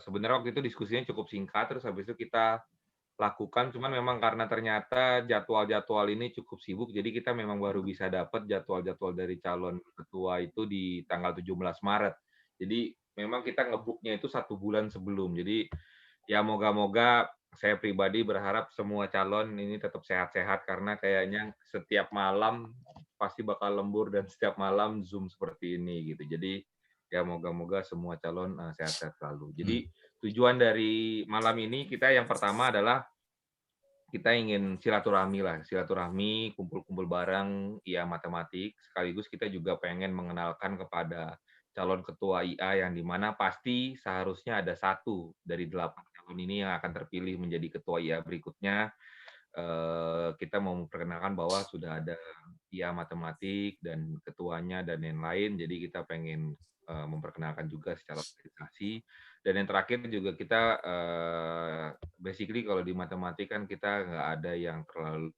sebenarnya waktu itu diskusinya cukup singkat, terus habis itu kita lakukan, cuman memang karena ternyata jadwal-jadwal ini cukup sibuk, jadi kita memang baru bisa dapat jadwal-jadwal dari calon ketua itu di tanggal 17 Maret. Jadi memang kita nge-book-nya itu 1 bulan sebelum. Jadi ya moga-moga saya pribadi berharap semua calon ini tetap sehat-sehat karena kayaknya setiap malam pasti bakal lembur dan setiap malam Zoom seperti ini gitu. Jadi ya moga-moga semua calon sehat-sehat selalu. Jadi tujuan dari malam ini kita yang pertama adalah kita ingin silaturahmi lah, silaturahmi, kumpul-kumpul bareng, ya matematik, sekaligus kita juga pengen mengenalkan kepada calon ketua IA yang di mana pasti seharusnya ada 1 dari 8 calon ini yang akan terpilih menjadi ketua IA berikutnya. Kita mau memperkenalkan bahwa sudah ada IA matematik dan ketuanya dan lain-lain, jadi kita pengen memperkenalkan juga secara organisasi. Dan yang terakhir juga kita basically kalau di matematik kan kita nggak ada yang terlalu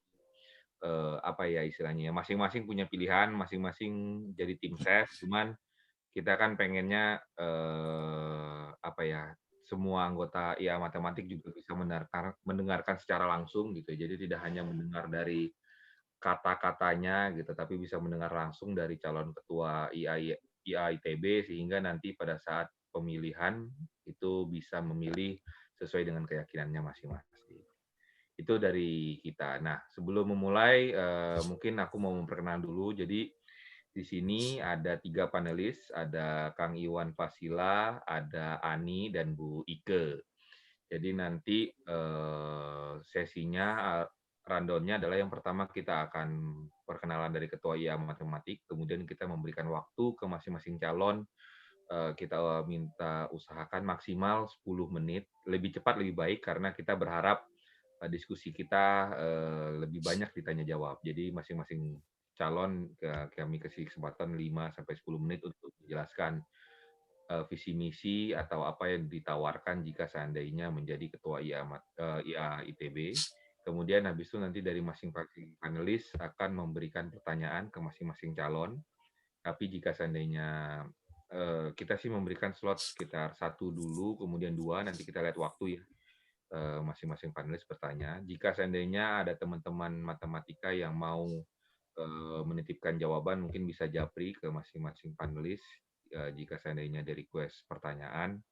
apa ya istilahnya ya, masing-masing punya pilihan, masing-masing jadi tim ses, cuman kita kan pengennya apa ya, semua anggota IA matematik juga bisa mendengarkan secara langsung gitu. Jadi tidak hanya mendengar dari kata-katanya gitu, tapi bisa mendengar langsung dari calon ketua IA ITB sehingga nanti pada saat pemilihan itu bisa memilih sesuai dengan keyakinannya masing-masing. Itu dari kita. Nah, sebelum memulai mungkin aku mau memperkenalkan dulu. Jadi di sini ada 3 panelis, ada Kang Iwan Fasila, ada Ani, dan Bu Ike. Jadi nanti sesinya rundown-nya adalah yang pertama kita akan perkenalan dari Ketua IA Matematik, kemudian kita memberikan waktu ke masing-masing calon. Kita minta usahakan maksimal 10 menit, lebih cepat lebih baik karena kita berharap diskusi kita lebih banyak ditanya jawab. Jadi masing-masing calon kami kasih kesempatan 5 sampai 10 menit untuk menjelaskan visi misi atau apa yang ditawarkan jika seandainya menjadi ketua IA ITB. Kemudian habis itu nanti dari masing-masing panelis akan memberikan pertanyaan ke masing-masing calon. Tapi jika seandainya kita sih memberikan slot sekitar 1 dulu, kemudian 2, nanti kita lihat waktu ya. Masing-masing panelis bertanya. Jika seandainya ada teman-teman matematika yang mau menitipkan jawaban, mungkin bisa japri ke masing-masing panelis jika seandainya ada request pertanyaan.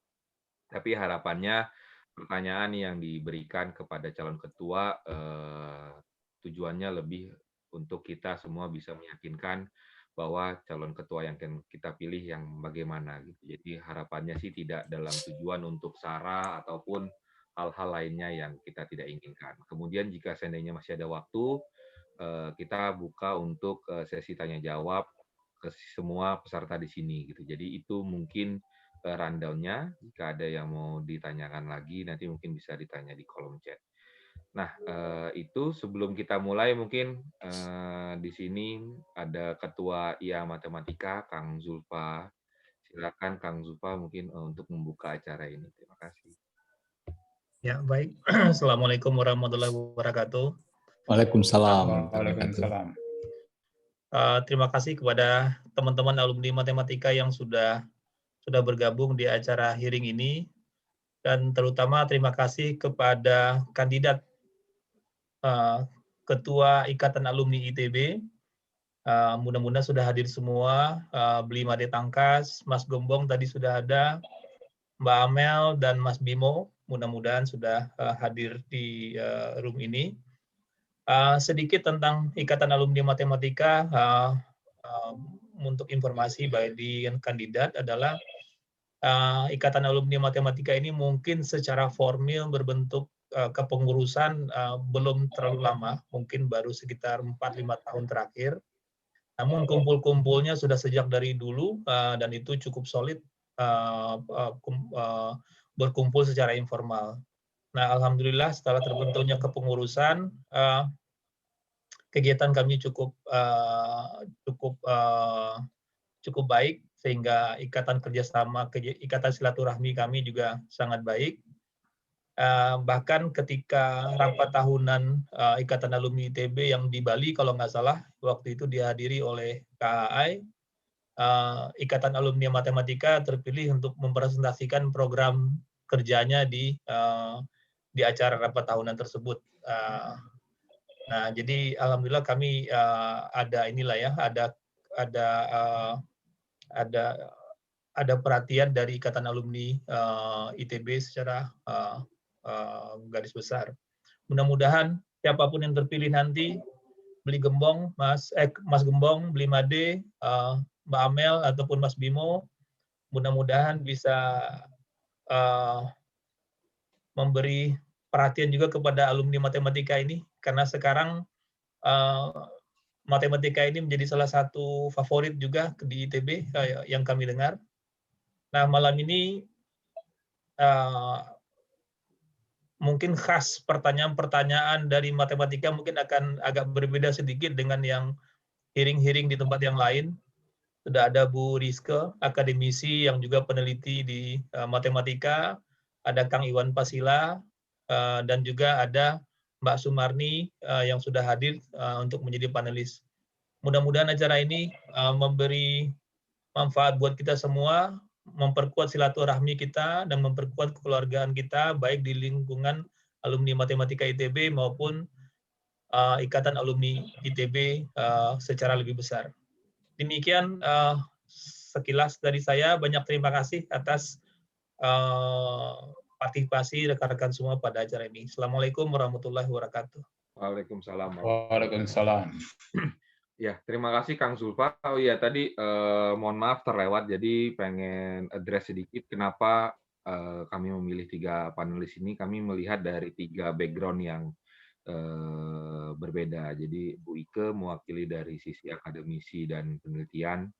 Tapi harapannya pertanyaan yang diberikan kepada calon ketua tujuannya lebih untuk kita semua bisa meyakinkan bahwa calon ketua yang kita pilih yang bagaimana gitu. Jadi harapannya sih tidak dalam tujuan untuk sara ataupun hal-hal lainnya yang kita tidak inginkan. Kemudian jika seandainya masih ada waktu, kita buka untuk sesi tanya jawab ke semua peserta di sini gitu. Jadi itu mungkin rundown-nya. Jika ada yang mau ditanyakan lagi, nanti mungkin bisa ditanya di kolom chat. Nah, itu sebelum kita mulai mungkin di sini ada Ketua IA Matematika, Kang Zulfa. Silakan Kang Zulfa mungkin untuk membuka acara ini. Terima kasih. Ya, baik. Assalamualaikum warahmatullahi wabarakatuh. Waalaikumsalam. Waalaikumsalam. Terima kasih kepada teman-teman alumni matematika yang sudah bergabung di acara hearing ini, dan terutama terima kasih kepada kandidat Ketua Ikatan Alumni ITB. Mudah-mudahan sudah hadir semua. Beli Made Tangkas, Mas Gombong tadi sudah ada, Mbak Amel dan Mas Bimo, mudah-mudahan sudah hadir di room ini. Sedikit tentang Ikatan Alumni Matematika, untuk informasi bagi kandidat adalah Ikatan Alumni Matematika ini mungkin secara formal berbentuk kepengurusan belum terlalu lama, mungkin baru sekitar 4-5 tahun terakhir. Namun kumpul-kumpulnya sudah sejak dari dulu dan itu cukup solid, berkumpul secara informal. Nah, alhamdulillah setelah terbentuknya kepengurusan, kegiatan kami cukup baik, sehingga ikatan kerjasama, ikatan silaturahmi kami juga sangat baik. Bahkan ketika rapat tahunan Ikatan Alumni ITB yang di Bali, kalau nggak salah, waktu itu dihadiri oleh KAI, Ikatan Alumni Matematika terpilih untuk mempresentasikan program kerjanya di acara rapat tahunan tersebut. Nah, jadi alhamdulillah kami ada inilah ya, ada perhatian dari Ikatan Alumni ITB secara garis besar. Mudah-mudahan siapapun yang terpilih nanti, Beli Gembong, Mas Gembong, Beli Made, Mbak Amel ataupun Mas Bimo, mudah-mudahan bisa memberi perhatian juga kepada alumni matematika ini, karena sekarang matematika ini menjadi salah satu favorit juga di ITB yang kami dengar. Nah, malam ini mungkin khas pertanyaan-pertanyaan dari matematika mungkin akan agak berbeda sedikit dengan yang hearing-hearing di tempat yang lain. Sudah ada Bu Rizke, akademisi yang juga peneliti di matematika, ada Kang Iwan Pasila, dan juga ada Mbak Sumarni yang sudah hadir untuk menjadi panelis. Mudah-mudahan acara ini memberi manfaat buat kita semua, memperkuat silaturahmi kita, dan memperkuat kekeluargaan kita, baik di lingkungan alumni matematika ITB maupun Ikatan Alumni ITB secara lebih besar. Demikian sekilas dari saya. Banyak terima kasih atas partisipasi rekan-rekan semua pada acara ini. Assalamualaikum warahmatullahi wabarakatuh. Waalaikumsalam. Waalaikumsalam. Ya, terima kasih Kang Zulfa. Oh iya, tadi mohon maaf terlewat, jadi pengen address sedikit kenapa kami memilih 3 panelis ini. Kami melihat dari 3 background yang berbeda. Jadi Bu Ike mewakili dari sisi akademisi dan penelitian,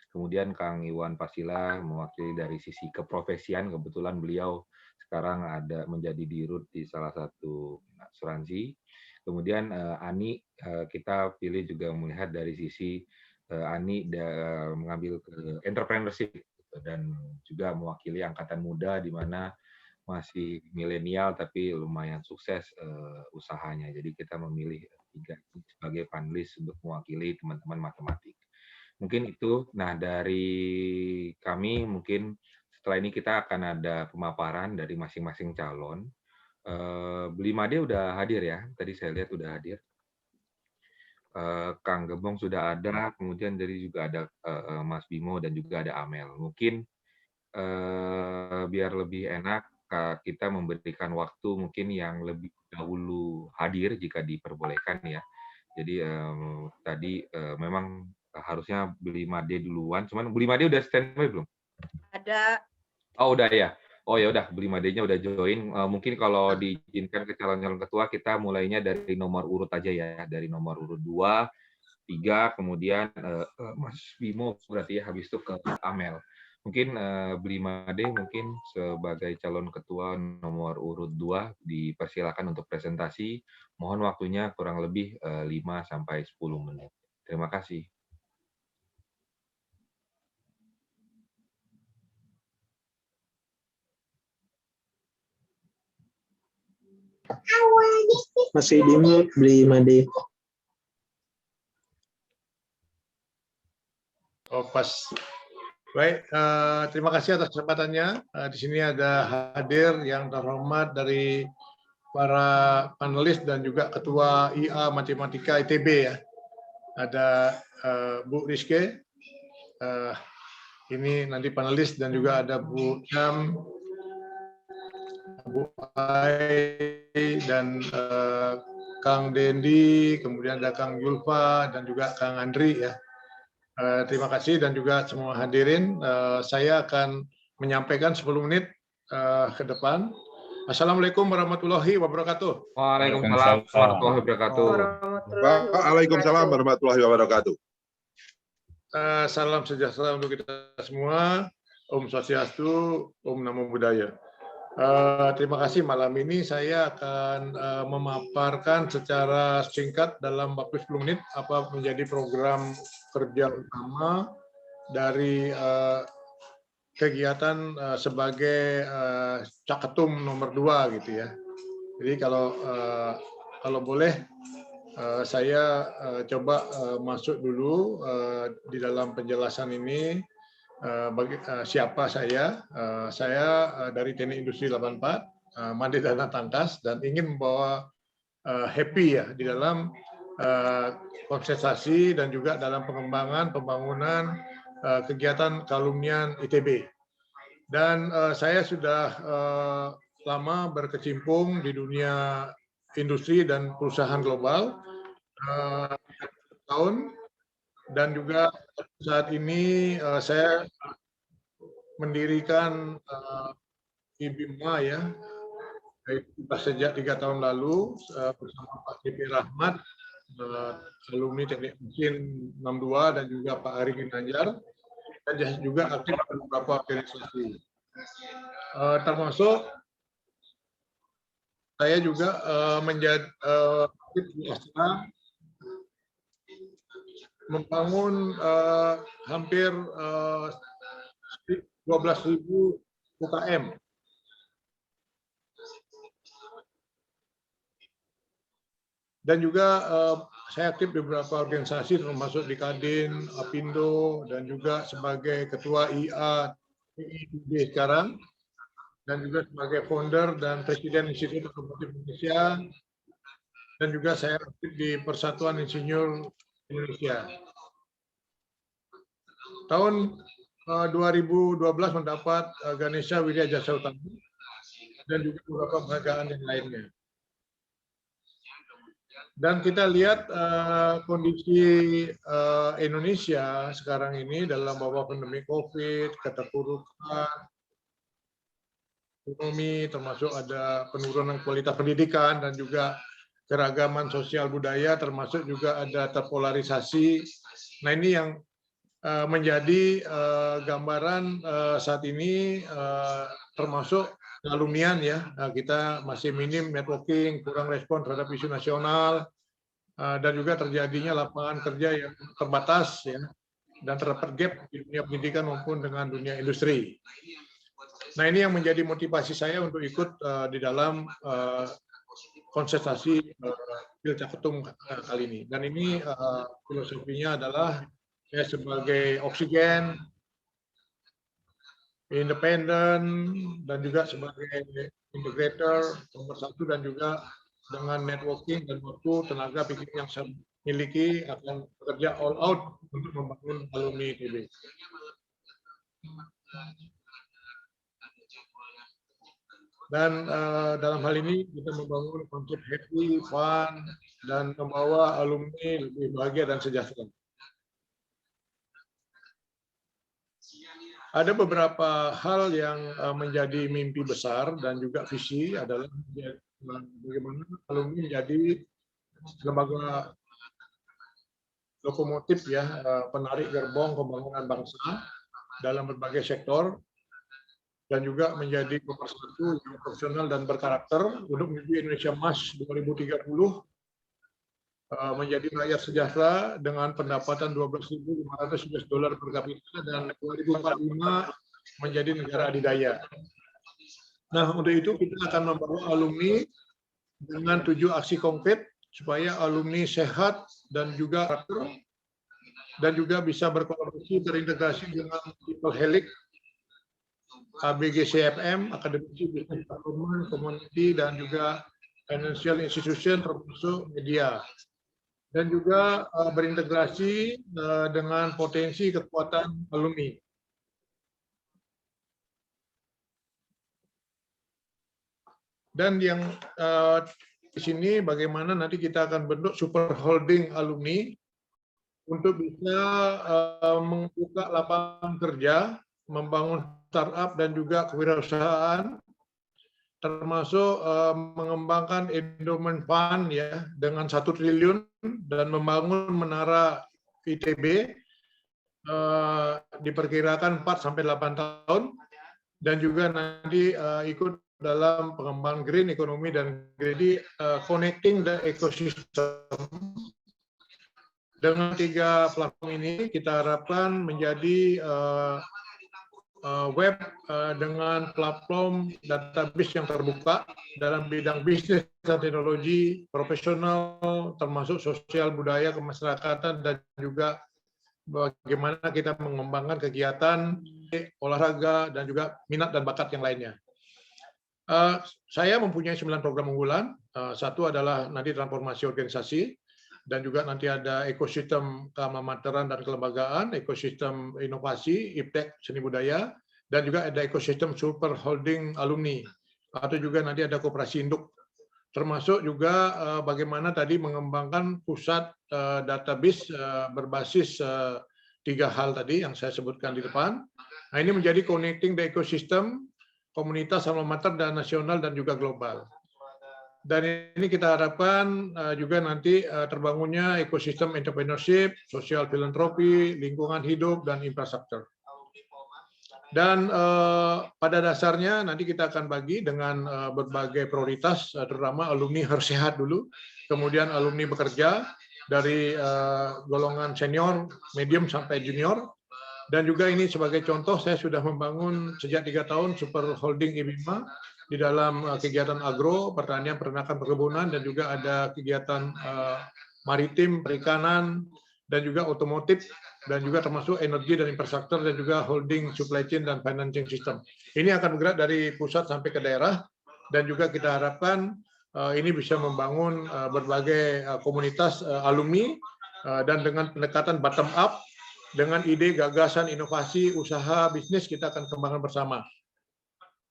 kemudian Kang Iwan Pasila mewakili dari sisi keprofesian. Kebetulan beliau sekarang ada menjadi dirut di salah satu asuransi. Kemudian Ani, kita pilih juga melihat dari sisi Ani mengambil ke entrepreneurship dan juga mewakili angkatan muda di mana masih milenial tapi lumayan sukses usahanya. Jadi kita memilih 3 sebagai panelis untuk mewakili teman-teman matematik. Mungkin itu. Nah, dari kami mungkin setelah ini kita akan ada pemaparan dari masing-masing calon. Beli Made udah hadir ya, tadi saya lihat udah hadir. Kang Gembong sudah ada, kemudian dari juga ada Mas Bimo dan juga ada Amel. Mungkin biar lebih enak kita memberikan waktu mungkin yang lebih dahulu hadir jika diperbolehkan ya. Jadi tadi memang harusnya Beli Made duluan, cuman Beli Made udah standby belum? Ada. Oh udah ya. Oh ya udah, Beli Madenya udah join. Mungkin kalau diizinkan ke calon-calon ketua, kita mulainya dari nomor urut aja ya, dari nomor urut 2, 3, kemudian Mas Bimo berarti ya, habis itu ke Amel. Mungkin Beli Made mungkin sebagai calon ketua nomor urut 2 dipersilakan untuk presentasi. Mohon waktunya kurang lebih 5-10 menit. Terima kasih. Masih di mute, Beli Made. Oh, pas. Baik, terima kasih atas kesempatannya. Di sini ada hadir yang terhormat dari para panelis dan juga Ketua IA Matematika ITB ya. Ada Bu Rizke, ini nanti panelis, dan juga ada Bu Jam, Bu Ai, dan Kang Dendi, kemudian ada Kang Yulfa, dan juga Kang Andri ya. Terima kasih dan juga semua hadirin. Saya akan menyampaikan 10 menit ke depan. Assalamualaikum warahmatullahi wabarakatuh. Waalaikumsalam warahmatullahi wabarakatuh. Waalaikumsalam warahmatullahi wabarakatuh. Salam sejahtera untuk kita semua. Om Swastiastu, Om Namo Buddhaya. Terima kasih. Malam ini saya akan memaparkan secara singkat dalam waktu 10 menit apa menjadi program kerja utama dari kegiatan sebagai Caketum nomor 2 gitu ya. Jadi kalau boleh saya coba masuk dulu di dalam penjelasan ini. Siapa saya? Saya dari Teknik Industri 84, Made Dana Tangkas, dan ingin membawa happy ya di dalam konsentrasi dan juga dalam pengembangan pembangunan kegiatan kealumnian ITB. Dan saya sudah lama berkecimpung di dunia industri dan perusahaan global tahun, dan juga saat ini saya mendirikan IBIMA ya, sejak 3 tahun lalu bersama Pak Kipi Rahmat, alumni Teknik Mesin 62, dan juga Pak Ari Ginanjar, dan juga aktif di beberapa organisasi. Termasuk saya juga menjadi aktif di ASTA, membangun hampir 12.000 UKM. Dan juga saya aktif di beberapa organisasi termasuk di Kadin, Apindo, dan juga sebagai ketua IA IIB sekarang, dan juga sebagai founder dan presiden Institut Otomotif Indonesia, dan juga saya aktif di Persatuan Insinyur Indonesia. Tahun 2012 mendapat Ganesha Widya Jasa Utama dan juga beberapa penghargaan yang lainnya. Dan kita lihat kondisi Indonesia sekarang ini dalam bawah pandemi COVID, keterpurukan ekonomi, termasuk ada penurunan kualitas pendidikan dan juga keragaman sosial budaya, termasuk juga ada terpolarisasi. Nah, ini yang menjadi gambaran saat ini, termasuk kealumnian ya. Kita masih minim networking, kurang respon terhadap isu nasional, dan juga terjadinya lapangan kerja yang terbatas ya, dan terdapat gap di dunia pendidikan maupun dengan dunia industri. Nah, ini yang menjadi motivasi saya untuk ikut di dalam konsentrasi Pilcaketum kali ini. Dan ini filosofinya adalah saya sebagai oksigen, independen, dan juga sebagai integrator nomor 1, dan juga dengan networking dan waktu, tenaga, pikiran yang saya miliki akan bekerja all out untuk membangun alumni ITB. Dan dalam hal ini kita membangun konsep happy, fun, dan membawa alumni lebih bahagia dan sejahtera. Ada beberapa hal yang menjadi mimpi besar dan juga visi adalah bagaimana alumni menjadi lembaga lokomotif ya, penarik gerbong pembangunan bangsa dalam berbagai sektor, dan juga menjadi pemersatu yang profesional dan berkarakter untuk menuju Indonesia Emas 2030 menjadi rakyat sejahtera dengan pendapatan $12.500 per kapita, dan 2045 menjadi negara adidaya. Nah, untuk itu kita akan membawa alumni dengan 7 aksi konkret supaya alumni sehat dan juga karakter, dan juga bisa berkolaborasi, terintegrasi dengan People Helix, ABGCFM, Akademisi Bisnis Performance, Community, dan juga Financial Institution termasuk media. Dan juga berintegrasi dengan potensi kekuatan alumni. Dan yang di sini bagaimana nanti kita akan bentuk super holding alumni untuk bisa membuka lapangan kerja, membangun startup dan juga kewirausahaan, termasuk mengembangkan endowment fund ya dengan 1 triliun, dan membangun menara ITB diperkirakan 4-8 tahun, dan juga nanti ikut dalam pengembangan green economy dan greedy connecting the ecosystem. Dengan 3 platform ini kita harapkan menjadi web dengan platform database yang terbuka dalam bidang bisnis dan teknologi, profesional, termasuk sosial budaya kemasyarakatan, dan juga bagaimana kita mengembangkan kegiatan olahraga dan juga minat dan bakat yang lainnya. Saya mempunyai 9 program unggulan. Satu adalah nanti transformasi organisasi, dan juga nanti ada ekosistem keamanan dan kelembagaan, ekosistem inovasi, iptek, seni budaya, dan juga ada ekosistem super holding alumni, atau juga nanti ada koperasi induk. Termasuk juga bagaimana tadi mengembangkan pusat database berbasis 3 hal tadi yang saya sebutkan di depan. Nah, ini menjadi connecting the ecosystem, komunitas alma mater dan nasional dan juga global. Dan ini kita harapkan juga nanti terbangunnya ekosistem entrepreneurship, sosial filantropi, lingkungan hidup, dan infrastruktur. Dan pada dasarnya nanti kita akan bagi dengan berbagai prioritas, terutama alumni harus sehat dulu, kemudian alumni bekerja dari golongan senior, medium, sampai junior. Dan juga ini sebagai contoh, saya sudah membangun sejak 3 tahun Super Holding IBIMA, di dalam kegiatan agro, pertanian, peternakan, perkebunan, dan juga ada kegiatan maritim, perikanan, dan juga otomotif, dan juga termasuk energi dan infrastruktur, dan juga holding supply chain dan financing system. Ini akan bergerak dari pusat sampai ke daerah, dan juga kita harapkan ini bisa membangun berbagai komunitas alumni, dan dengan pendekatan bottom up, dengan ide, gagasan, inovasi, usaha, bisnis, kita akan kembangkan bersama.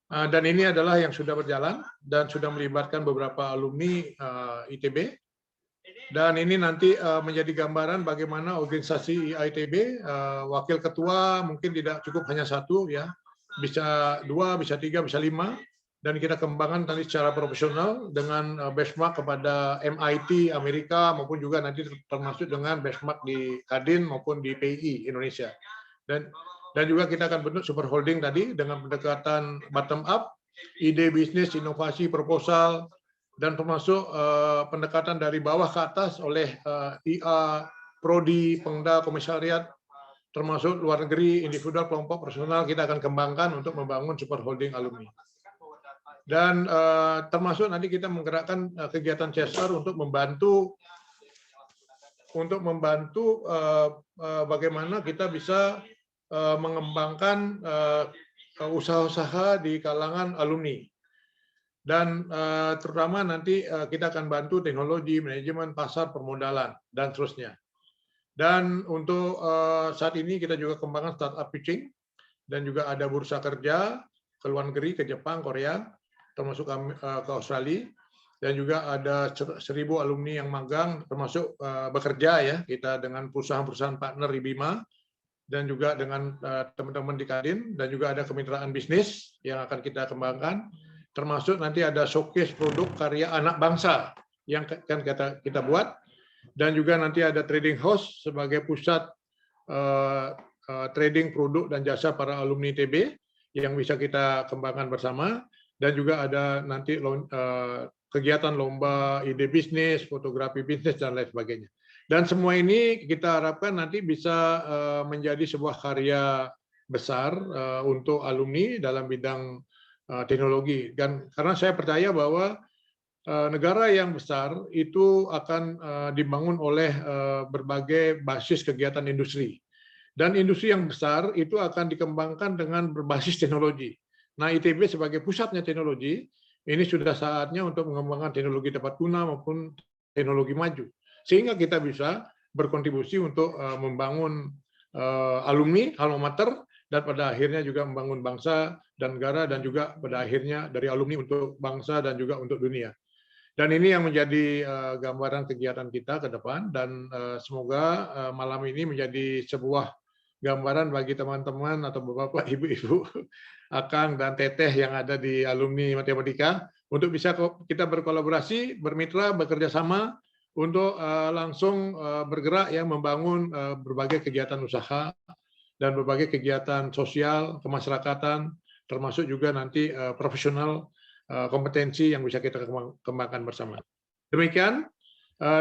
Dan ini adalah yang sudah berjalan dan sudah melibatkan beberapa alumni ITB. Dan ini nanti menjadi gambaran bagaimana organisasi ITB, wakil ketua mungkin tidak cukup hanya 1, ya, bisa 2, bisa 3, bisa 5, dan kita kembangkan tadi secara profesional dengan benchmark kepada MIT Amerika, maupun juga nanti termasuk dengan benchmark di Kadin maupun di PI Indonesia. Dan juga kita akan bentuk super holding tadi dengan pendekatan bottom up, ide bisnis, inovasi, proposal, dan termasuk pendekatan dari bawah ke atas oleh IA, Prodi, Pengda, Komisariat, termasuk luar negeri, individual, kelompok, personal, kita akan kembangkan untuk membangun super holding alumni. Dan termasuk nanti kita menggerakkan kegiatan CSR untuk membantu bagaimana kita bisa mengembangkan usaha-usaha di kalangan alumni. Dan terutama nanti kita akan bantu teknologi, manajemen, pasar, permodalan, dan seterusnya. Dan untuk saat ini kita juga kembangkan startup pitching, dan juga ada bursa kerja ke luar negeri, ke Jepang, Korea, termasuk ke Australia, dan juga ada 1.000 alumni yang magang, termasuk bekerja, ya, kita dengan perusahaan-perusahaan partner IBIMA, dan juga dengan teman-teman di Kadin, dan juga ada kemitraan bisnis yang akan kita kembangkan, termasuk nanti ada showcase produk karya anak bangsa yang kan kita buat, dan juga nanti ada trading house sebagai pusat trading produk dan jasa para alumni ITB yang bisa kita kembangkan bersama, dan juga ada nanti kegiatan lomba ide bisnis, fotografi bisnis, dan lain sebagainya. Dan semua ini kita harapkan nanti bisa menjadi sebuah karya besar untuk alumni dalam bidang teknologi. Dan karena saya percaya bahwa negara yang besar itu akan dibangun oleh berbagai basis kegiatan industri. Dan industri yang besar itu akan dikembangkan dengan berbasis teknologi. Nah, ITB sebagai pusatnya teknologi, ini sudah saatnya untuk mengembangkan teknologi tepat guna maupun teknologi maju. Sehingga kita bisa berkontribusi untuk membangun alumni, alma mater, dan pada akhirnya juga membangun bangsa dan negara, dan juga pada akhirnya dari alumni untuk bangsa dan juga untuk dunia. Dan ini yang menjadi gambaran kegiatan kita ke depan, dan semoga malam ini menjadi sebuah gambaran bagi teman-teman atau bapak-bapak, ibu-ibu, akang dan teteh yang ada di alumni matematika, untuk bisa kita berkolaborasi, bermitra, bekerja sama, untuk langsung bergerak, ya, membangun berbagai kegiatan usaha dan berbagai kegiatan sosial kemasyarakatan, termasuk juga nanti profesional kompetensi yang bisa kita kembangkan bersama. Demikian,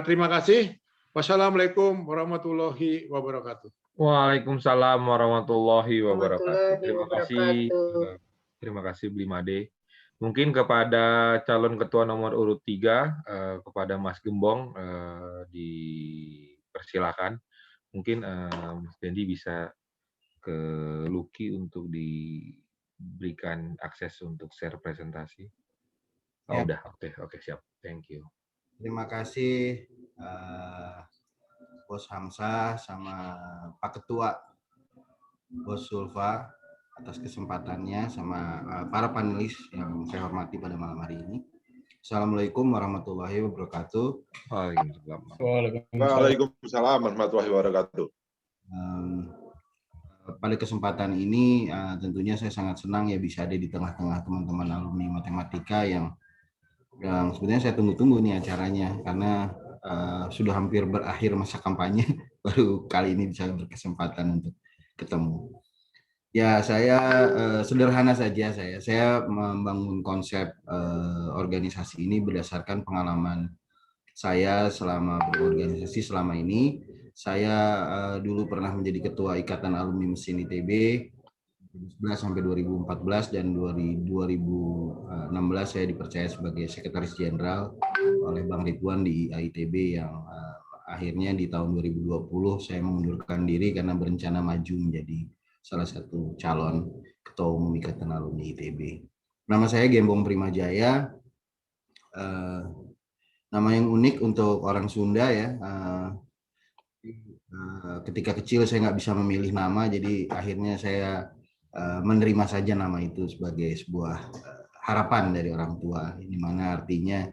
terima kasih. Wassalamualaikum warahmatullahi wabarakatuh. Waalaikumsalam warahmatullahi wabarakatuh. Warahmatullahi wabarakatuh. Terima kasih Bli Made. Mungkin kepada calon ketua nomor urut 3, kepada Mas Gembong, dipersilakan. Mungkin Mas Dendi bisa ke Lucky untuk diberikan akses untuk share presentasi. Oh, Ya. udah, oke, siap. Thank you. Terima kasih Bos Hamzah sama Pak Ketua Bos Sulfa atas kesempatannya, sama para panelis yang saya hormati pada malam hari ini. Assalamualaikum warahmatullahi wabarakatuh. Waalaikumsalam warahmatullahi wabarakatuh. Pada kesempatan ini tentunya saya sangat senang ya bisa ada di tengah-tengah teman-teman alumni matematika yang sebenarnya saya tunggu-tunggu nih acaranya, karena sudah hampir berakhir masa kampanye, baru kali ini bisa berkesempatan untuk ketemu. Ya, saya sederhana saja, saya membangun konsep organisasi ini berdasarkan pengalaman saya selama berorganisasi selama ini. Saya dulu pernah menjadi ketua Ikatan Alumni Mesin ITB 2011 sampai 2014, dan 2016 saya dipercaya sebagai Sekretaris Jenderal oleh Bang Ridwan di IITB, yang akhirnya di tahun 2020 saya mengundurkan diri karena berencana maju menjadi salah satu calon ketua umum Ikatan Alumni ITB. Nama saya Gembong Primajaya, nama yang unik untuk orang Sunda ya. Ketika kecil saya nggak bisa memilih nama, jadi akhirnya saya menerima saja nama itu sebagai sebuah harapan dari orang tua, di mana artinya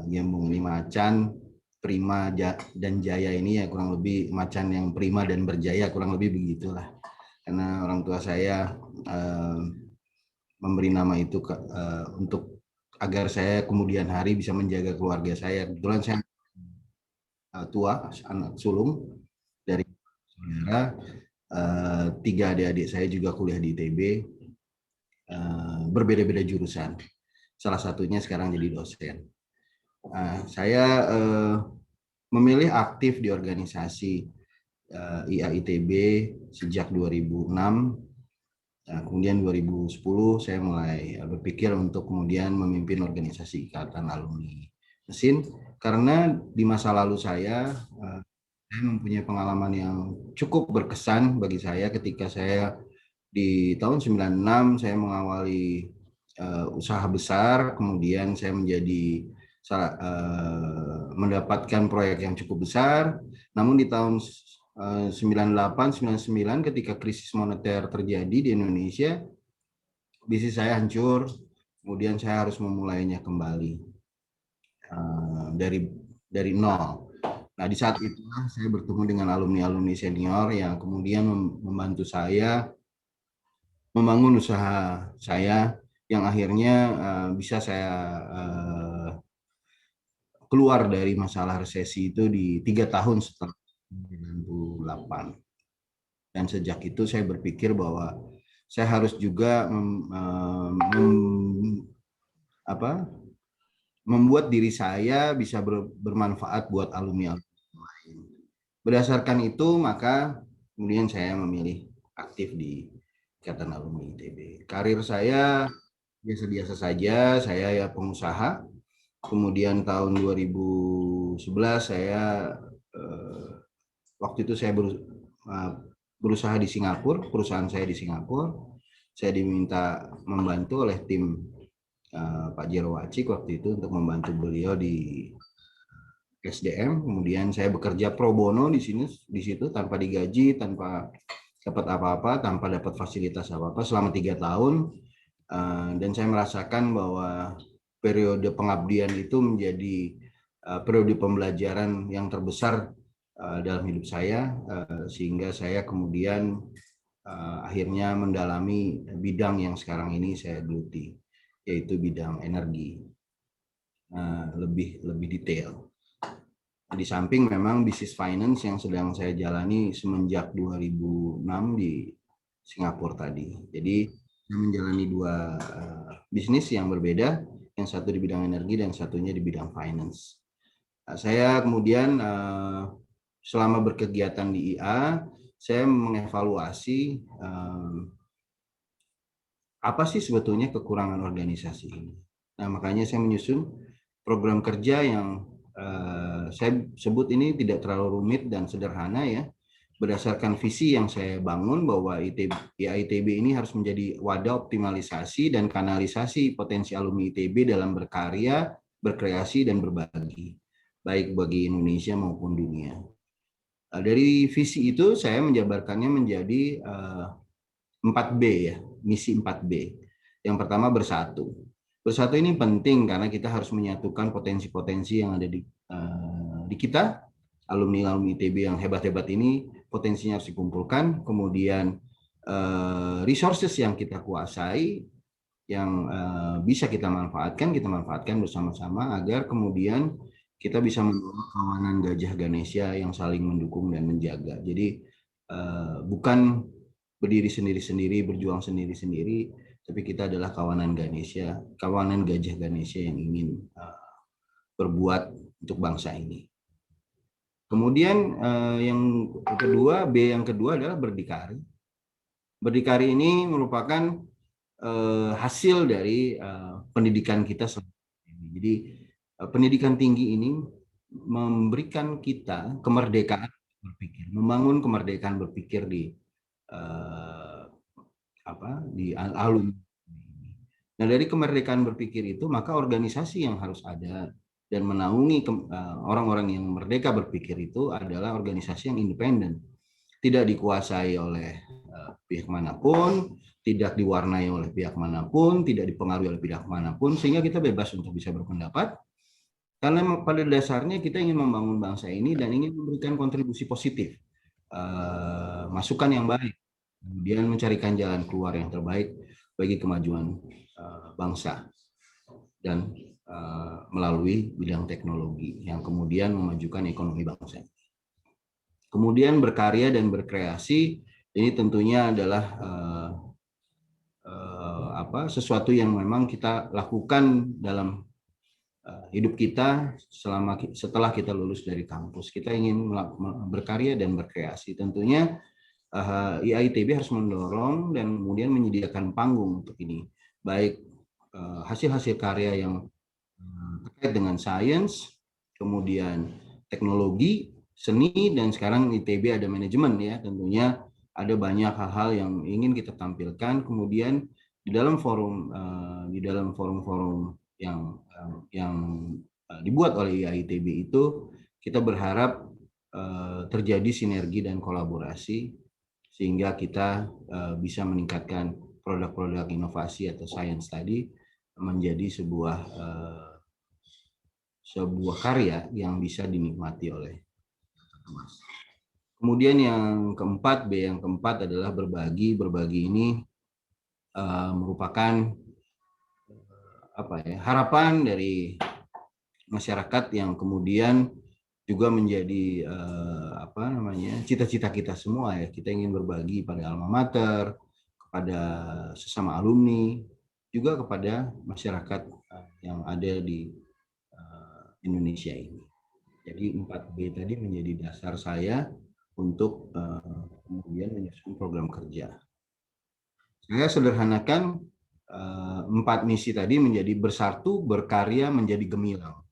Gembong ini macan, prima dan jaya ini ya kurang lebih macan yang prima dan berjaya, kurang lebih begitulah. Karena orang tua saya memberi nama itu untuk agar saya kemudian hari bisa menjaga keluarga saya. Kebetulan saya tua, anak sulung dari saudara, 3 adik-adik saya juga kuliah di ITB, berbeda-beda jurusan. Salah satunya sekarang jadi dosen. Saya memilih aktif di organisasi IAITB sejak 2006. Kemudian 2010 saya mulai berpikir untuk kemudian memimpin organisasi Ikatan Alumni Mesin, karena di masa lalu saya mempunyai pengalaman yang cukup berkesan bagi saya ketika saya di tahun 96 saya mengawali usaha besar, kemudian saya menjadi mendapatkan proyek yang cukup besar. Namun di tahun 98-99 ketika krisis moneter terjadi di Indonesia, bisnis saya hancur, kemudian saya harus memulainya kembali dari nol. Nah, di saat itu saya bertemu dengan alumni-alumni senior yang kemudian membantu saya membangun usaha saya, yang akhirnya bisa saya keluar dari masalah resesi itu di 3 tahun setelah 98. Dan sejak itu saya berpikir bahwa saya harus juga membuat diri saya bisa bermanfaat buat alumni lain. Berdasarkan itu, maka kemudian saya memilih aktif di Ikatan Alumni ITB. Karir saya biasa-biasa saja, saya ya pengusaha. Kemudian tahun 2011 saya waktu itu saya berusaha di Singapura, perusahaan saya di Singapura. Saya diminta membantu oleh tim Pak Jero Wacik waktu itu untuk membantu beliau di SDM. Kemudian saya bekerja pro bono di situ tanpa digaji, tanpa dapat apa-apa, tanpa dapat fasilitas apa-apa selama 3 tahun. Dan saya merasakan bahwa periode pengabdian itu menjadi periode pembelajaran yang terbesar dalam hidup saya, sehingga saya kemudian akhirnya mendalami bidang yang sekarang ini saya geluti, yaitu bidang energi, lebih detail. Di samping memang bisnis finance yang sedang saya jalani semenjak 2006 di Singapura tadi. Jadi saya menjalani 2 bisnis yang berbeda, yang satu di bidang energi dan satunya di bidang finance. Saya kemudian selama berkegiatan di IA, saya mengevaluasi apa sih sebetulnya kekurangan organisasi ini. Nah, makanya saya menyusun program kerja yang saya sebut ini tidak terlalu rumit dan sederhana ya. Berdasarkan visi yang saya bangun bahwa IAITB ini harus menjadi wadah optimalisasi dan kanalisasi potensi alumni ITB dalam berkarya, berkreasi, dan berbagi, baik bagi Indonesia maupun dunia. Dari visi itu saya menjabarkannya menjadi 4B ya, misi 4B. Yang pertama bersatu. Bersatu ini penting karena kita harus menyatukan potensi-potensi yang ada di kita. Alumni-alumni ITB yang hebat-hebat ini potensinya harus dikumpulkan, kemudian resources yang kita kuasai, yang bisa kita manfaatkan bersama-sama agar kemudian kita bisa membangun kawanan Gajah Ganesha yang saling mendukung dan menjaga. Jadi bukan berdiri sendiri-sendiri, berjuang sendiri-sendiri, tapi kita adalah kawanan Ganesha, kawanan Gajah Ganesha yang ingin berbuat untuk bangsa ini. Kemudian yang kedua, B yang kedua adalah berdikari. Berdikari ini merupakan hasil dari pendidikan kita selama ini. Jadi pendidikan tinggi ini memberikan kita kemerdekaan berpikir, membangun kemerdekaan berpikir di alumni. Nah, dari kemerdekaan berpikir itu maka organisasi yang harus ada dan menaungi orang-orang yang merdeka berpikir itu adalah organisasi yang independen, tidak dikuasai oleh pihak manapun, tidak diwarnai oleh pihak manapun, tidak dipengaruhi oleh pihak manapun, sehingga kita bebas untuk bisa berpendapat. Karena pada dasarnya kita ingin membangun bangsa ini dan ingin memberikan kontribusi positif, masukan yang baik, kemudian mencarikan jalan keluar yang terbaik bagi kemajuan bangsa dan melalui bidang teknologi yang kemudian memajukan ekonomi bangsa. Kemudian berkarya dan berkreasi ini tentunya adalah sesuatu yang memang kita lakukan dalam hidup kita setelah kita lulus dari kampus. Kita ingin berkarya dan berkreasi. Tentunya IAITB harus mendorong dan kemudian menyediakan panggung untuk ini, baik hasil-hasil karya yang terkait dengan sains, kemudian teknologi, seni, dan sekarang ITB ada manajemen ya, tentunya ada banyak hal-hal yang ingin kita tampilkan. Kemudian di dalam forum-forum yang dibuat oleh IAITB itu kita berharap terjadi sinergi dan kolaborasi sehingga kita bisa meningkatkan produk-produk inovasi atau science tadi menjadi sebuah karya yang bisa dinikmati oleh teman. Kemudian yang keempat, B yang keempat adalah berbagi. Berbagi ini merupakan harapan dari masyarakat yang kemudian juga menjadi cita-cita kita semua ya. Kita ingin berbagi pada alma mater, kepada sesama alumni, juga kepada masyarakat yang ada di Indonesia ini. Jadi 4B tadi menjadi dasar saya untuk kemudian menyusun program kerja. Saya sederhanakan 4 misi tadi menjadi bersatu, berkarya, menjadi gemilang.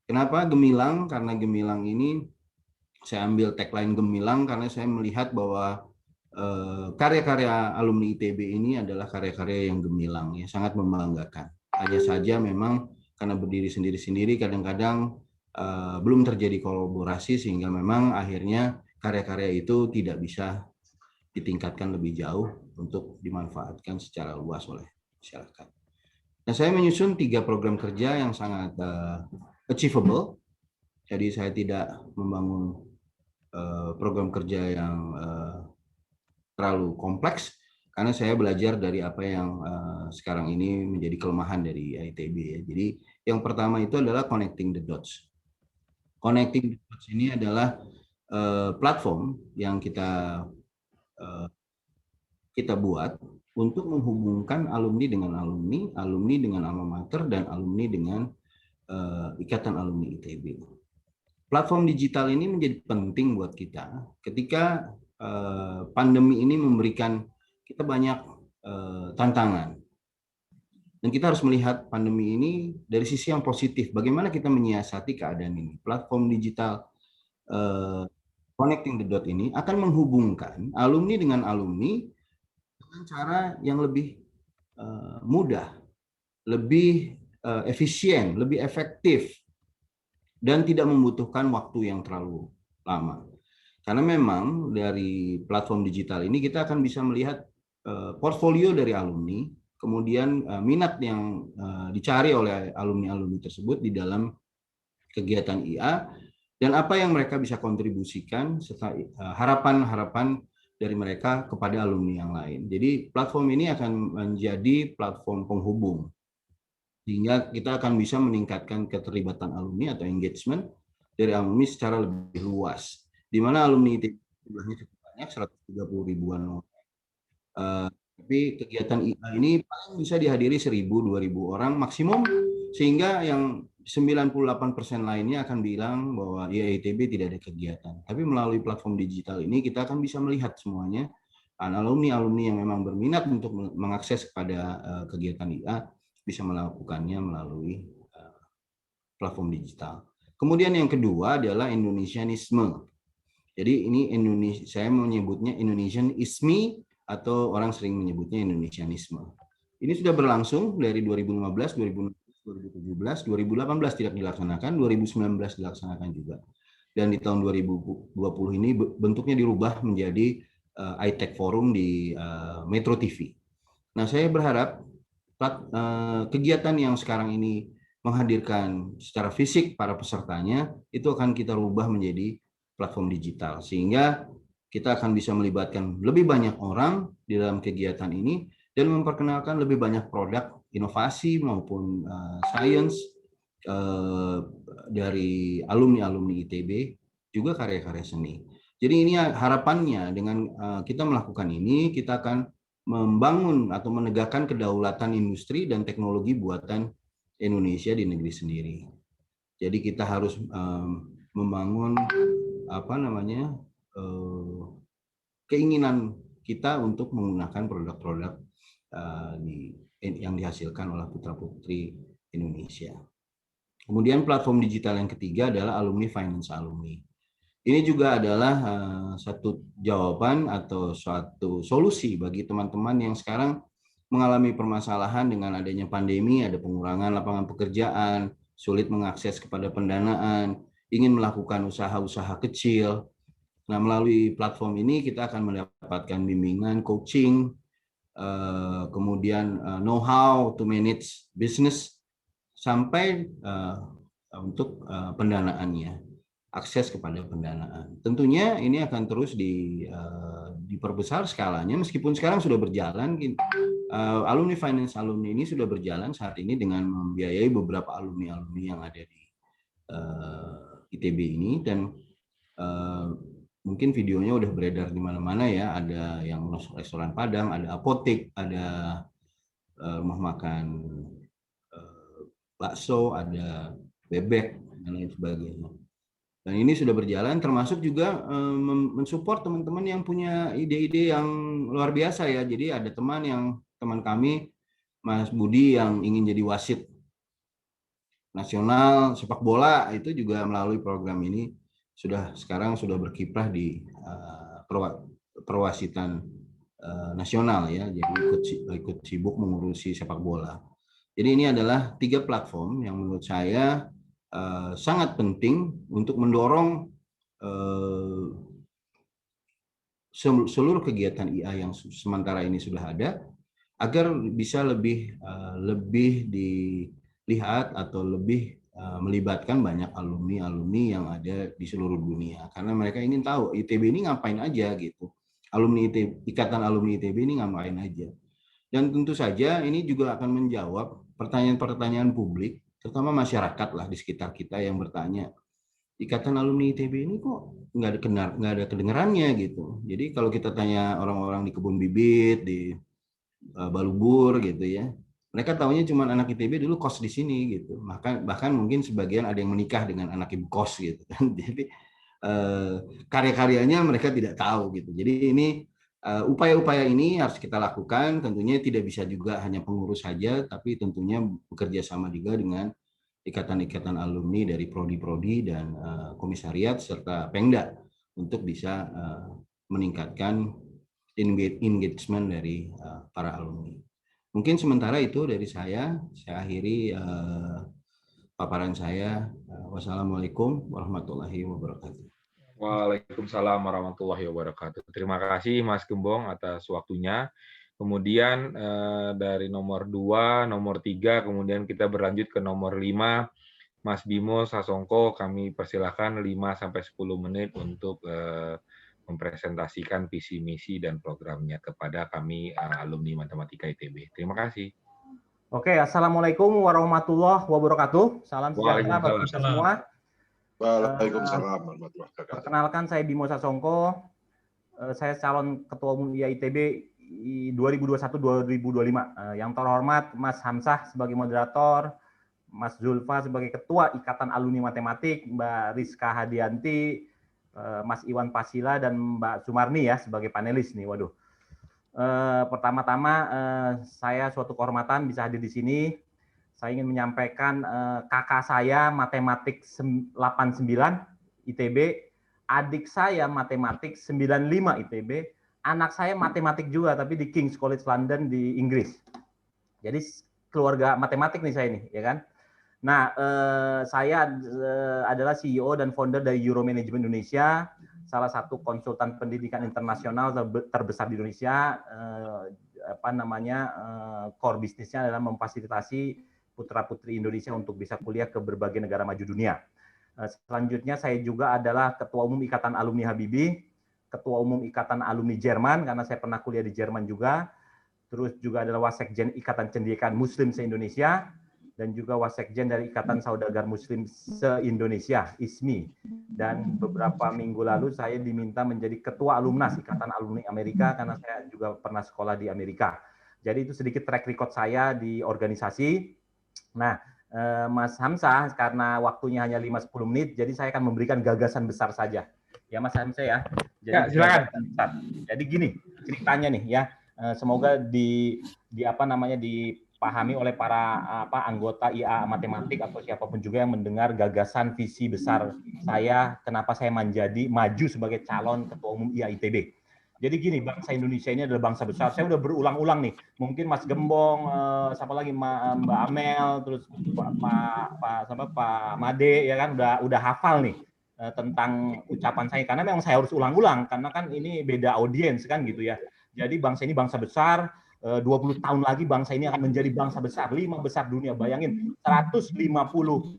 Kenapa gemilang? Karena gemilang ini saya ambil tagline gemilang karena saya melihat bahwa karya-karya alumni ITB ini adalah karya-karya yang gemilang, ya, sangat membanggakan. Hanya saja memang karena berdiri sendiri-sendiri kadang-kadang belum terjadi kolaborasi sehingga memang akhirnya karya-karya itu tidak bisa ditingkatkan lebih jauh untuk dimanfaatkan secara luas oleh masyarakat. Nah, saya menyusun 3 program kerja yang sangat achievable. Jadi saya tidak membangun program kerja yang terlalu kompleks karena saya belajar dari apa yang sekarang ini menjadi kelemahan dari ITB ya. Jadi yang pertama itu adalah connecting the dots. Connecting the dots ini adalah platform yang kita buat untuk menghubungkan alumni dengan alumni, alumni dengan alma mater, dan alumni dengan ikatan alumni ITB. Platform digital ini menjadi penting buat kita ketika pandemi ini memberikan kita banyak tantangan. Dan kita harus melihat pandemi ini dari sisi yang positif. Bagaimana kita menyiasati keadaan ini. Platform digital Connecting the Dot ini akan menghubungkan alumni dengan alumni dengan cara yang lebih mudah, lebih efisien, lebih efektif, dan tidak membutuhkan waktu yang terlalu lama. Karena memang dari platform digital ini kita akan bisa melihat portfolio dari alumni, kemudian minat yang dicari oleh alumni-alumni tersebut di dalam kegiatan IA, dan apa yang mereka bisa kontribusikan, serta harapan-harapan dari mereka kepada alumni yang lain. Jadi platform ini akan menjadi platform penghubung, sehingga kita akan bisa meningkatkan keterlibatan alumni atau engagement dari alumni secara lebih luas. Di mana alumni ITB jumlahnya cukup banyak, 130 ribuan orang. Tapi kegiatan IA ini paling bisa dihadiri 1.000-2.000 orang maksimum, sehingga yang 98% lainnya akan bilang bahwa ya ITB tidak ada kegiatan. Tapi melalui platform digital ini kita akan bisa melihat semuanya, alumni-alumni yang memang berminat untuk mengakses kepada kegiatan IA bisa melakukannya melalui platform digital. Kemudian yang kedua adalah Indonesianisme. Jadi ini Indonesia, saya menyebutnya Indonesianisme, atau orang sering menyebutnya Indonesianisme. Ini sudah berlangsung dari 2015, 2017, 2018 tidak dilaksanakan, 2019 dilaksanakan juga. Dan di tahun 2020 ini bentuknya dirubah menjadi iTech Forum di Metro TV. Nah, saya berharap kegiatan yang sekarang ini menghadirkan secara fisik para pesertanya, itu akan kita rubah menjadi platform digital, sehingga kita akan bisa melibatkan lebih banyak orang di dalam kegiatan ini dan memperkenalkan lebih banyak produk inovasi maupun sains dari alumni-alumni ITB, juga karya-karya seni. Jadi ini harapannya dengan kita melakukan ini, kita akan membangun atau menegakkan kedaulatan industri dan teknologi buatan Indonesia di negeri sendiri. Jadi kita harus membangun keinginan kita untuk menggunakan produk-produk yang dihasilkan oleh putra-putri Indonesia. Kemudian platform digital yang ketiga adalah Alumni Finance Alumni. Ini juga adalah satu jawaban atau suatu solusi bagi teman-teman yang sekarang mengalami permasalahan dengan adanya pandemi, ada pengurangan lapangan pekerjaan, sulit mengakses kepada pendanaan, ingin melakukan usaha-usaha kecil. Nah, melalui platform ini kita akan mendapatkan bimbingan, coaching, kemudian know-how to manage business, sampai untuk pendanaannya, akses kepada pendanaan. Tentunya ini akan terus diperbesar skalanya, meskipun sekarang sudah berjalan. Alumni Finance Alumni ini sudah berjalan saat ini dengan membiayai beberapa alumni-alumni yang ada di ITB ini, dan mungkin videonya udah beredar di mana-mana ya. Ada yang restoran Padang, ada apotek, ada rumah makan bakso, ada bebek, dan lain sebagainya. Dan ini sudah berjalan, termasuk juga mensupport teman-teman yang punya ide-ide yang luar biasa ya. Jadi ada teman kami, Mas Budi, yang ingin jadi wasit nasional sepak bola, itu juga melalui program ini sekarang sudah berkiprah di perwasitan nasional ya, jadi ikut sibuk mengurusi sepak bola. Jadi ini adalah 3 platform yang menurut saya sangat penting untuk mendorong seluruh kegiatan IA yang sementara ini sudah ada, agar bisa lebih dilihat atau lebih melibatkan banyak alumni-alumni yang ada di seluruh dunia, karena mereka ingin tahu ITB ini ngapain aja gitu. Ikatan Alumni ITB ini ngapain aja. Dan tentu saja ini juga akan menjawab pertanyaan-pertanyaan publik, terutama masyarakat lah di sekitar kita yang bertanya, Ikatan Alumni ITB ini kok nggak ada kedengarannya gitu. Jadi kalau kita tanya orang-orang di kebun bibit, di Balubur gitu ya, mereka taunya cuma anak ITB dulu kos di sini gitu. Bahkan mungkin sebagian ada yang menikah dengan anak ibu kos gitu kan. Jadi karya-karyanya mereka tidak tahu gitu. Jadi ini upaya-upaya ini harus kita lakukan. Tentunya tidak bisa juga hanya pengurus saja, tapi tentunya bekerja sama juga dengan ikatan-ikatan alumni dari prodi-prodi dan komisariat serta Pengda untuk bisa meningkatkan engagement dari para alumni. Mungkin sementara itu dari saya akhiri paparan saya. Wassalamualaikum warahmatullahi wabarakatuh. Waalaikumsalam warahmatullahi wabarakatuh. Terima kasih Mas Gembong atas waktunya. Kemudian dari nomor 2, nomor 3, kemudian kita berlanjut ke nomor 5. Mas Bimo Sasongko, kami persilahkan 5-10 menit untuk mempresentasikan visi misi dan programnya kepada kami alumni Matematika ITB. Terima kasih. Oke, Assalamualaikum warahmatullahi wabarakatuh. Salam sejahtera bagi kita semua. Waalaikumsalam warahmatullahi wabarakatuh. Perkenalkan, saya Bimo Sasongko. Saya calon Ketua Umum IAITB 2021-2025. Yang terhormat Mas Hamzah sebagai moderator, Mas Zulfa sebagai Ketua Ikatan Alumni Matematik, Mbak Rizka Hadianti, Mas Iwan Pasila, dan Mbak Sumarni ya sebagai panelis nih. Waduh. Pertama-tama saya suatu kehormatan bisa hadir di sini. Saya ingin menyampaikan kakak saya matematik 89 ITB, adik saya matematik 95 ITB, anak saya matematik juga tapi di King's College London di Inggris. Jadi keluarga matematik nih saya ini, ya kan? Nah, saya adalah CEO dan founder dari Euro Management Indonesia, salah satu konsultan pendidikan internasional terbesar di Indonesia. Core bisnisnya adalah memfasilitasi putra-putri Indonesia untuk bisa kuliah ke berbagai negara maju dunia. Selanjutnya saya juga adalah Ketua Umum Ikatan Alumni Habibie, Ketua Umum Ikatan Alumni Jerman karena saya pernah kuliah di Jerman juga. Terus juga adalah Wasekjen Ikatan Cendekiawan Muslim se-Indonesia dan juga Wasekjen dari Ikatan Saudagar Muslim se-Indonesia, ISMI. Dan beberapa minggu lalu saya diminta menjadi Ketua Alumnas Ikatan Alumni Amerika karena saya juga pernah sekolah di Amerika. Jadi itu sedikit track record saya di organisasi. Nah, Mas Hamzah, karena waktunya hanya 5-10 menit, jadi saya akan memberikan gagasan besar saja. Ya Mas Hamzah ya. Jadi, ya, silakan. Jadi gini ceritanya nih ya. Semoga dipahami oleh para anggota IA Matematik atau siapapun juga yang mendengar gagasan visi besar saya, kenapa saya maju sebagai calon Ketua Umum IA ITB. Jadi gini, bangsa Indonesia ini adalah bangsa besar. Saya udah berulang-ulang nih. Mungkin Mas Gembong, siapa lagi Mbak Amel, terus Pak Made ya kan udah hafal nih tentang ucapan saya karena memang saya harus ulang-ulang karena kan ini beda audiens kan gitu ya. Jadi bangsa ini bangsa besar, 20 tahun lagi bangsa ini akan menjadi bangsa besar, 5 besar dunia. Bayangin 150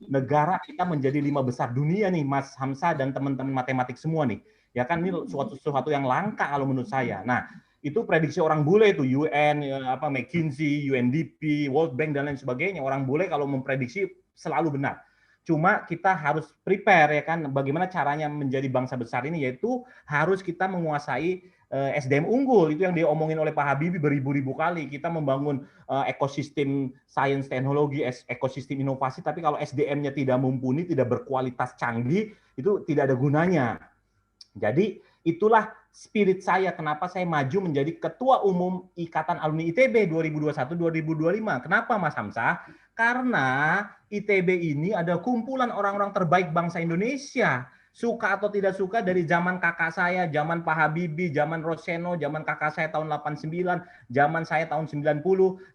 negara kita menjadi 5 besar dunia nih Mas Hamzah dan teman-teman matematik semua nih. Ya kan ini suatu yang langka kalau menurut saya. Nah, itu prediksi orang bule itu UN, McKinsey, UNDP, World Bank dan lain sebagainya. Orang bule kalau memprediksi selalu benar. Cuma kita harus prepare ya kan bagaimana caranya menjadi bangsa besar ini yaitu harus kita menguasai SDM unggul. Itu yang diomongin oleh Pak Habibie beribu-ribu kali. Kita membangun ekosistem sains teknologi, ekosistem inovasi, tapi kalau SDM-nya tidak mumpuni, tidak berkualitas canggih, itu tidak ada gunanya. Jadi itulah spirit saya kenapa saya maju menjadi Ketua Umum Ikatan Alumni ITB 2021-2025. Kenapa Mas Hamzah? Karena ITB ini ada kumpulan orang-orang terbaik bangsa Indonesia. Suka atau tidak suka dari zaman kakak saya, zaman Pak Habibie, zaman Roseno, zaman kakak saya tahun 89, zaman saya tahun 90,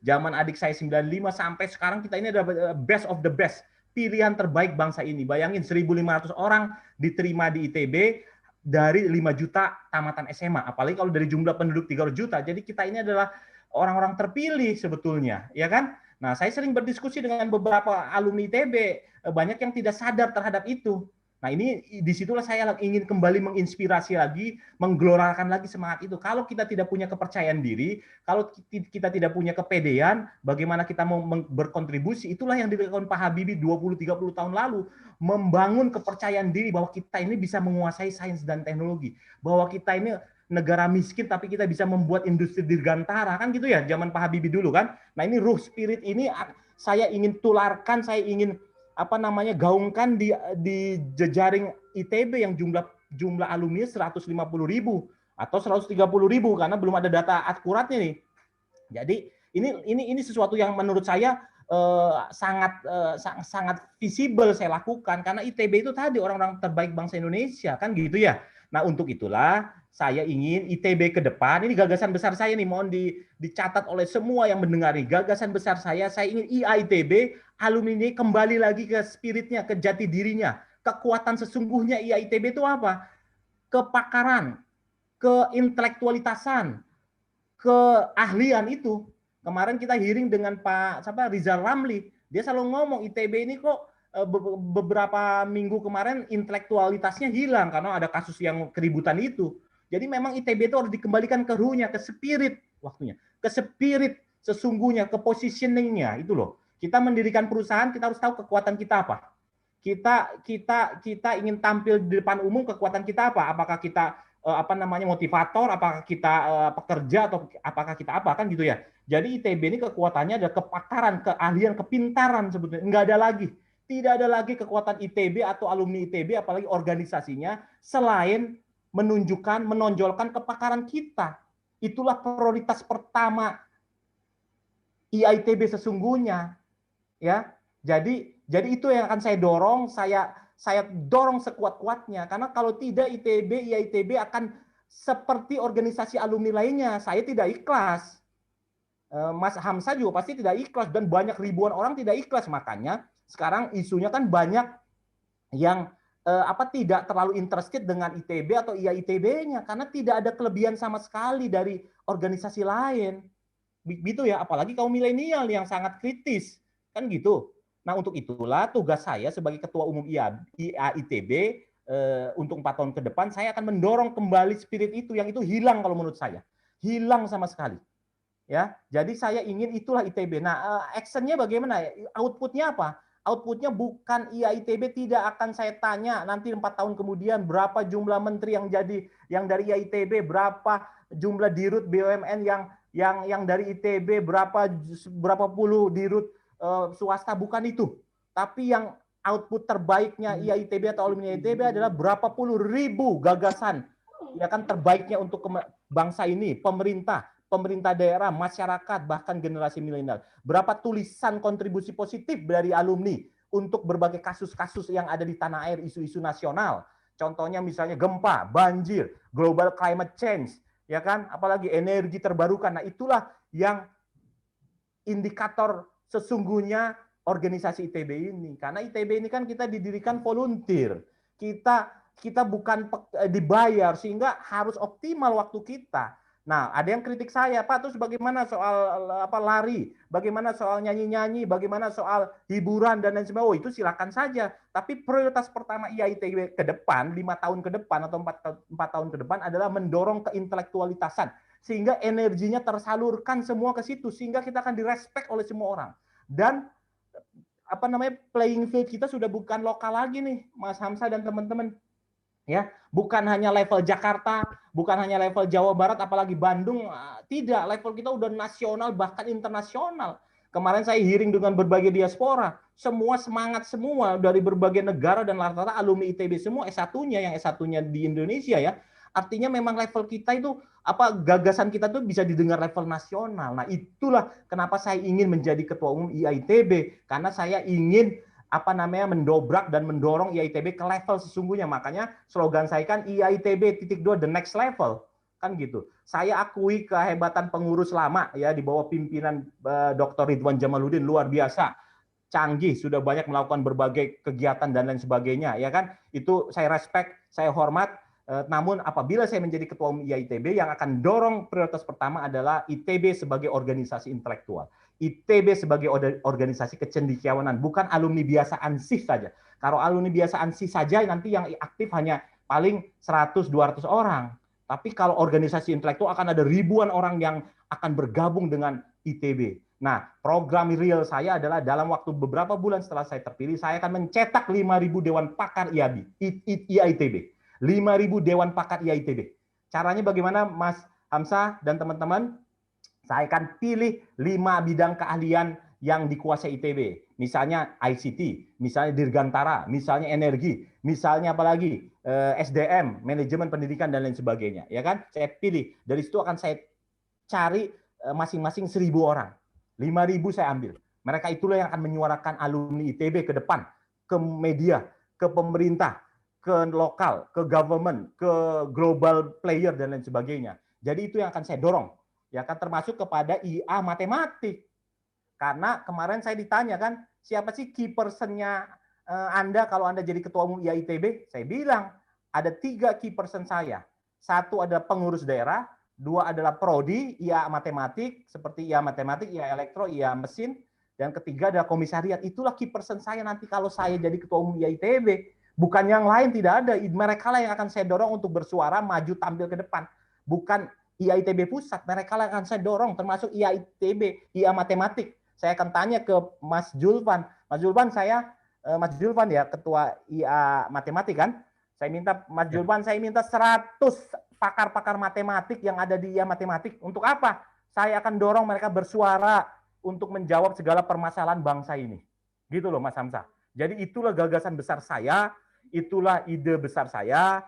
zaman adik saya 95, sampai sekarang kita ini adalah best of the best. Pilihan terbaik bangsa ini. Bayangin 1.500 orang diterima di ITB dari 5 juta tamatan SMA. Apalagi kalau dari jumlah penduduk 300 juta. Jadi kita ini adalah orang-orang terpilih sebetulnya. Ya kan? Nah, saya sering berdiskusi dengan beberapa alumni ITB. Banyak yang tidak sadar terhadap itu. Nah, ini disitulah saya ingin kembali menginspirasi lagi, menggelorakan lagi semangat itu. Kalau kita tidak punya kepercayaan diri, kalau kita tidak punya kepedean, bagaimana kita mau berkontribusi, itulah yang dilakukan Pak Habibie 20-30 tahun lalu. Membangun kepercayaan diri bahwa kita ini bisa menguasai sains dan teknologi. Bahwa kita ini negara miskin tapi kita bisa membuat industri dirgantara. Kan gitu ya, zaman Pak Habibie dulu kan. Nah, ini ruh spirit ini saya ingin tularkan, saya ingin gaungkan di jejaring ITB yang jumlah jumlah alumni 150.000 atau 130.000 karena belum ada data akuratnya nih. Jadi ini sesuatu yang menurut saya sangat visible saya lakukan karena ITB itu tadi orang-orang terbaik bangsa Indonesia kan gitu ya. Nah untuk itulah saya ingin ITB ke depan, ini gagasan besar saya nih, mohon dicatat oleh semua yang mendengar nih. Gagasan besar saya ingin IAITB alumni ini kembali lagi ke spiritnya, ke jati dirinya. Kekuatan sesungguhnya IAITB itu apa? Kepakaran, keintelektualitasan, keahlian itu. Kemarin kita hearing dengan Pak Rizal Ramli, dia selalu ngomong ITB ini kok beberapa minggu kemarin intelektualitasnya hilang karena ada kasus yang keributan itu. Jadi memang ITB itu harus dikembalikan ke ruhnya, ke spirit waktunya, ke spirit sesungguhnya, ke positioningnya itu loh. Kita mendirikan perusahaan, kita harus tahu kekuatan kita apa. Kita ingin tampil di depan umum, kekuatan kita apa? Apakah kita motivator, apakah kita pekerja atau apakah kita apa kan gitu ya. Jadi ITB ini kekuatannya ada kepakaran, keahlian, kepintaran sebetulnya. Enggak ada lagi. Tidak ada lagi kekuatan ITB atau alumni ITB apalagi organisasinya selain menonjolkan kepakaran kita. Itulah prioritas pertama IAITB sesungguhnya. Ya. Jadi itu yang akan saya dorong, saya dorong sekuat-kuatnya karena kalau tidak IAITB akan seperti organisasi alumni lainnya. Saya tidak ikhlas. Mas Hamzah juga pasti tidak ikhlas dan banyak ribuan orang tidak ikhlas. Makanya sekarang isunya kan banyak yang tidak terlalu interested dengan ITB atau IAITB-nya karena tidak ada kelebihan sama sekali dari organisasi lain. Begitu ya, apalagi kaum milenial yang sangat kritis. Kan gitu. Nah, untuk itulah tugas saya sebagai Ketua Umum IAITB untuk 4 tahun ke depan, saya akan mendorong kembali spirit itu, yang itu hilang kalau menurut saya. Hilang sama sekali. Ya, jadi saya ingin itulah ITB. Nah, actionnya bagaimana? Outputnya apa? Outputnya bukan IAITB, tidak akan saya tanya nanti 4 tahun kemudian berapa jumlah menteri yang dari IAITB, berapa jumlah dirut BUMN yang dari ITB, berapa puluh dirut swasta, bukan itu. Tapi yang output terbaiknya IAITB atau alumni IAITB adalah berapa puluh ribu gagasan ya kan terbaiknya untuk bangsa ini, pemerintah daerah, masyarakat, bahkan generasi milenial. Berapa tulisan kontribusi positif dari alumni untuk berbagai kasus-kasus yang ada di tanah air, isu-isu nasional. Contohnya misalnya gempa, banjir, global climate change, ya kan? Apalagi energi terbarukan. Nah, itulah yang indikator sesungguhnya organisasi ITB ini. Karena ITB ini kan kita didirikan volunteer. Kita bukan dibayar sehingga harus optimal waktu kita. Nah, ada yang kritik saya, Pak, terus bagaimana soal lari, bagaimana soal nyanyi-nyanyi, bagaimana soal hiburan dan lain sebagainya. Oh, itu silakan saja. Tapi prioritas pertama IAITB ke depan, 5 tahun ke depan atau 4 tahun ke depan adalah mendorong keintelektualitasan sehingga energinya tersalurkan semua ke situ sehingga kita akan direspek oleh semua orang. Dan playing field kita sudah bukan lokal lagi nih, Mas Hamzah dan teman-teman. Ya, bukan hanya level Jakarta, bukan hanya level Jawa Barat, apalagi Bandung, tidak, level kita udah nasional bahkan internasional. Kemarin saya hearing dengan berbagai diaspora, semua semangat semua dari berbagai negara dan rata-rata alumni ITB semua S1-nya, yang S1-nya di Indonesia ya. Artinya memang level kita itu gagasan kita tuh bisa didengar level nasional. Nah, itulah kenapa saya ingin menjadi ketua umum IAITB, karena saya ingin mendobrak dan mendorong IAITB ke level sesungguhnya. Makanya slogan saya kan IAITB ×2 the next level. Kan gitu. Saya akui kehebatan pengurus lama ya di bawah pimpinan Dr. Ridwan Jamaluddin, luar biasa. Canggih, sudah banyak melakukan berbagai kegiatan dan lain sebagainya, ya kan? Itu saya respect, saya hormat. Namun apabila saya menjadi ketua umum IAITB, yang akan dorong prioritas pertama adalah ITB sebagai organisasi intelektual. ITB sebagai organisasi kecendekiawanan, bukan alumni biasa ANSIS saja. Kalau alumni biasa ANSIS saja nanti yang aktif hanya paling 100-200 orang. Tapi kalau organisasi intelektual akan ada ribuan orang yang akan bergabung dengan ITB. Nah, program real saya adalah dalam waktu beberapa bulan setelah saya terpilih, saya akan mencetak 5.000 dewan pakar IAITB. 5.000 dewan pakar IAITB. Caranya bagaimana, Mas Hamzah dan teman-teman? Saya akan pilih 5 bidang keahlian yang dikuasai ITB, misalnya ICT, misalnya Dirgantara, misalnya energi, misalnya apalagi SDM, manajemen pendidikan dan lain sebagainya, ya kan? Saya pilih dari situ akan saya cari masing-masing 1.000 orang, 5.000 saya ambil. Mereka itulah yang akan menyuarakan alumni ITB ke depan, ke media, ke pemerintah, ke lokal, ke government, ke global player dan lain sebagainya. Jadi itu yang akan saya dorong, ya kan, termasuk kepada IA matematik. Karena kemarin saya ditanya kan, siapa sih key person-nya Anda kalau Anda jadi ketua umum IA ITB? Saya bilang, ada 3 key person saya. 1 adalah pengurus daerah, 2 adalah prodi, IA matematik, seperti IA matematik, IA elektro, IA mesin, dan ketiga adalah komisariat. Itulah key person saya nanti kalau saya jadi ketua umum IA ITB. Bukan yang lain, tidak ada. Mereka lah yang akan saya dorong untuk bersuara, maju, tampil ke depan. Bukan IA ITB pusat, mereka lah yang akan saya dorong, termasuk IA ITB, IA matematik. Saya akan tanya ke Mas Julvan. Mas Julvan, Mas Julvan ya, ketua IA matematik kan? Saya minta Mas Julvan, saya minta 100 pakar-pakar matematik yang ada di IA matematik. Untuk apa? Saya akan dorong mereka bersuara untuk menjawab segala permasalahan bangsa ini. Gitu loh Mas Hamzah. Jadi itulah gagasan besar saya, itulah ide besar saya,